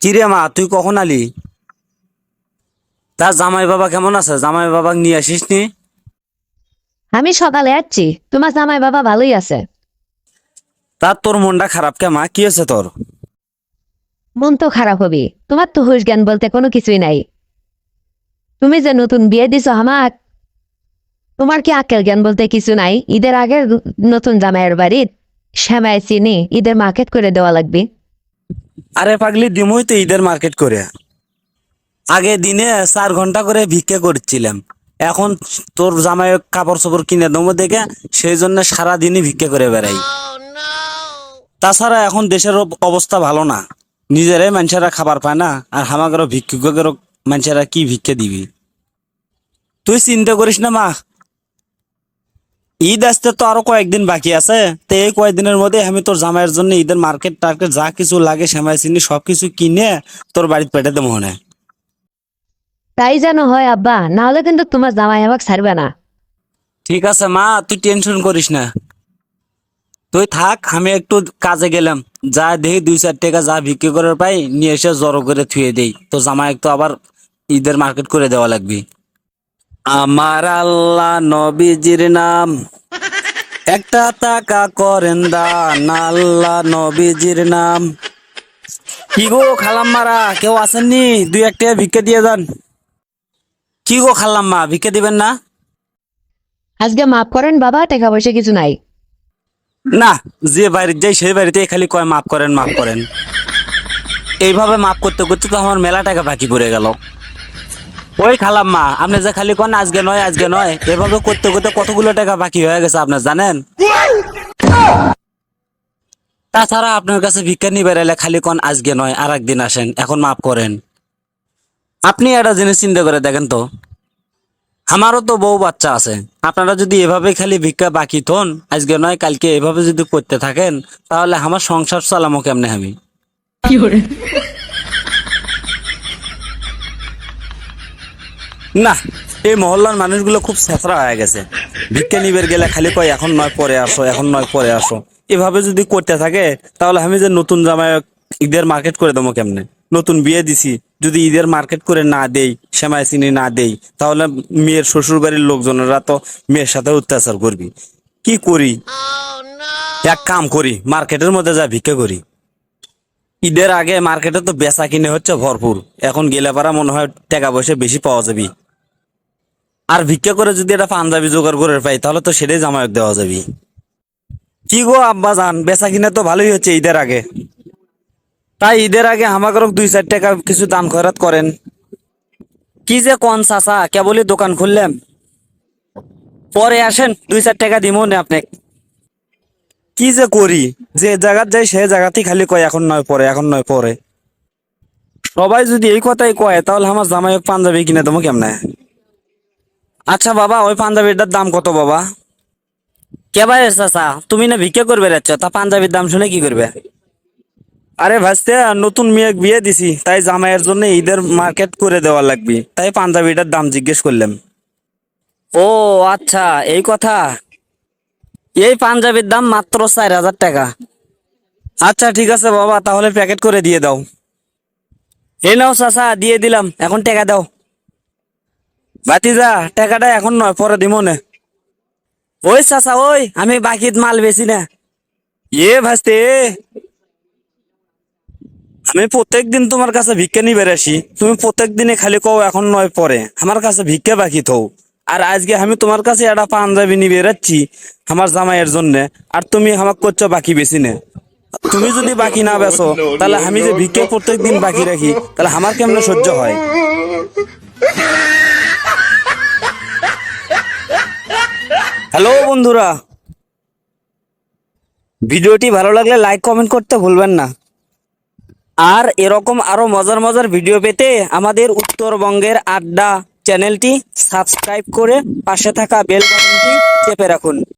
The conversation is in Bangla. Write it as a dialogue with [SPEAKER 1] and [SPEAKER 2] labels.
[SPEAKER 1] কিরে মা, তুই কখন আলি? তার জামাই বাবা কেমন আছে? জামাই বাবা নিয়ে আসিস নি?
[SPEAKER 2] আমি সকালে আসছি, তোমার জামাই বাবা ভালোই আছে।
[SPEAKER 1] তার তোর মনটা খারাপ কে মা? কি আছে তোর?
[SPEAKER 2] মন তো খারাপ হবে, তোমার তো হুঁশ জ্ঞান বলতে কোনো কিছুই নাই। তুমি যে নতুন বিয়ে দিছো আমার, তোমার কি আক্কেল জ্ঞান বলতে কিছু নাই? ঈদের আগে নতুন জামাইয়ের বাড়ির সেমাই চিনি ঈদের মার্কেট করে দেওয়া লাগবে।
[SPEAKER 1] আরে পাগলি, দিমই তো ঈদের মার্কেট করে। আগে দিনে 4 ঘন্টা করে ভিক্ষা করছিলাম। এখন তোর জামাই কাপড় চোপড় কিনে দেবো দেখে সেই জন্য সারাদিনই ভিক্ষা করে বেড়াই। তাছাড়া এখন দেশের অবস্থা ভালো না। নিজেরাই মানুষেরা খাবার পায় না, আর হামাগেরও ভিক্ষুকেরও মানুষেরা কি ভিক্ষা দিবি? তুই চিন্তা করিস না মা। ঈদ আসতে তো আরো কয়েকদিন বাকি আছে। তো এই কয়েকদিনের মধ্যে আমি তোর জামাইয়ের জন্য ঈদের মার্কেট টার্কেট যা কিছু লাগে সেমাই চিনি সবকিছু কিনে তোর বাড়িতে পেটে দেবো মনে।
[SPEAKER 2] তাই যেন হয় আব্বা, না হলে কিন্তু তোমার জামাই আমাকে ছাড়বে না।
[SPEAKER 1] ঠিক আছে মা, তুই টেনশন করিস না। তুই থাক, আমি একটু কাজে গেলাম। যা দেখি 2-4 টাকা যা বিক্রি করে পাই নিয়ে এসে জড়ো করে থুয়ে দেই। তো জামাই তো আবার ঈদের মার্কেট করে দেওয়া লাগবে। আমার আল্লাহ নবীজির নাম, একটা টাকা করেন দান, আল্লাহ নবীজির নাম। কি গো খালাম্মারা, কেউ আসেননি? 2-1 টাকা ভিক্ষা দিয়ে যান। কি গো খালাম্মা, ভিক্ষা দিবেন না?
[SPEAKER 2] আজকে মাফ করেন বাবা, টাকা পয়সা কিছু নাই।
[SPEAKER 1] না, যে বাড়িতে যাই সেই বাড়িতে খালি কয় মাফ করেন মাফ করেন। এইভাবে মাফ করতে করতে তো আমার মেলা টাকা বাকি পড়ে গেল। ওই খালাম্মা, আপনি যে খালি কোন আজকে নয় আজকে নয়, এভাবে করতে করতে কতগুলো টাকা বাকি হয়ে গেছে আপনার জানেন? তাছাড়া আপনার কাছে ভিক্ষা নিয়ে বেড়ালে খালি কোন আজকে নয় আর একদিন আসেন, এখন মাফ করেন। আপনি একটা জিনিস চিন্তা করে দেখেন তো, আমারও তো বউ বাচ্চা আছে। আপনারা যদি এভাবে খালি ভিক্ষা বাকি থন, আজকে নয় কালকে এভাবে যদি করতে থাকেন, তাহলে আমার সংসার চালামো কেমনে আমি? না, এই মহল্লার মানুষগুলো খুব ছেঁচড়া হয়ে গেছে। ভিক্ষা নিবের গেলে খালি কয় এখন নয় পরে আসো, এখন নয় পরে আসো। এভাবে যদি করতে থাকে, তাহলে আমি যে নতুন জামাই ঈদের মার্কেট করে দেবো কেমনে? নতুন বিয়ে দিছি, যদি ঈদের মার্কেট করে না দেই, সেমাই চিনি না দেই, তাহলে মেয়ের শ্বশুর বাড়ির লোকজনেরা তো মেয়ের সাথে অত্যাচার করবি। কি করি? এক কাম করি, মার্কেটের মধ্যে যা ভিক্ষা করি। ঈদের আগে মার্কেটে তো বেচা কিনে হচ্ছে ভরপুর। এখন গেলে পারা মনে হয় টাকা পয়সা বেশি পাওয়া যাবে। আর ভিক্ষা করে যদি একটা পাঞ্জাবি জোগাড় করে পাই, তাহলে তো সেটাই জামাইক দেওয়া যাবে। কি গো আব্বা জান, বেচা কিনা তো ভালোই হচ্ছে ঈদের আগে। তাই ঈদের আগে আমাকে 2-4 টাকা কিছু দান খয়রাত করেন। কি যে কোন চাচা, কেবলই দোকান খুললাম, পরে আসেন 2-4 টাকা দিব না আপনি। কি যে করি, যে জায়গার যাই সে জায়গাতেই খালি কয় এখন নয় পরে, এখন নয় পরে। সবাই যদি এই কথাই কয়, তাহলে আমার জামাই পাঞ্জাবি কিনে দেবো কেমনে? আচ্ছা বাবা, ওই পাঞ্জাবিটার দাম কত বাবা? কে ভাই চাচা, তুমি না ভিক্ষা করবে যাচ্ছ, তা পাঞ্জাবির দাম শুনে কি করবে? আরে ভাসতে, নতুন মেয়ে বিয়ে দিছি, তাই জামাইয়ের জন্য ঈদের মার্কেট করে দেওয়া লাগবে, তাই পাঞ্জাবিটার দাম জিজ্ঞেস করলাম। ও আচ্ছা, এই কথা। এই পাঞ্জাবির দাম মাত্র 4,000 টাকা। আচ্ছা ঠিক আছে বাবা, তাহলে প্যাকেট করে দিয়ে দাও। এই নাও চাচা, দিয়ে দিলাম, এখন টাকা দাও। ভাতিজা, টাকাটা এখন নয় পরে দিব না। ওই চাচা ওই, আমি বাকিত মাল বেশি না। ভাসতে, আমি প্রত্যেক দিন তোমার কাছে ভিক্ষা নিয়ে বেড়াসি, তুমি প্রত্যেক দিনে খালি কও এখন নয় পরে, আমার কাছে ভিক্ষা বাকি থও। আর আজকে আমি তোমার কাছে একটা পাঞ্জাবি নিয়ে বেড়াচ্ছি আমার জামাইয়ের জন্য, আর তুমি আমাকে করছো বাকি বেশি না। তুমি যদি বাকি না বেছো, তাহলে আমি যে ভিক্ষা প্রত্যেক দিন বাকি রাখি, তাহলে আমার কেমনে সহ্য হয়? হ্যালো বন্ধুরা, ভিডিওটি ভালো লাগলে লাইক কমেন্ট করতে ভুলবেন না। আর এরকম আরো মজার মজার ভিডিও পেতে আমাদের উত্তরবঙ্গের আড্ডা চ্যানেলটি সাবস্ক্রাইব করে পাশে থাকা বেল বাটনটি চেপে রাখুন।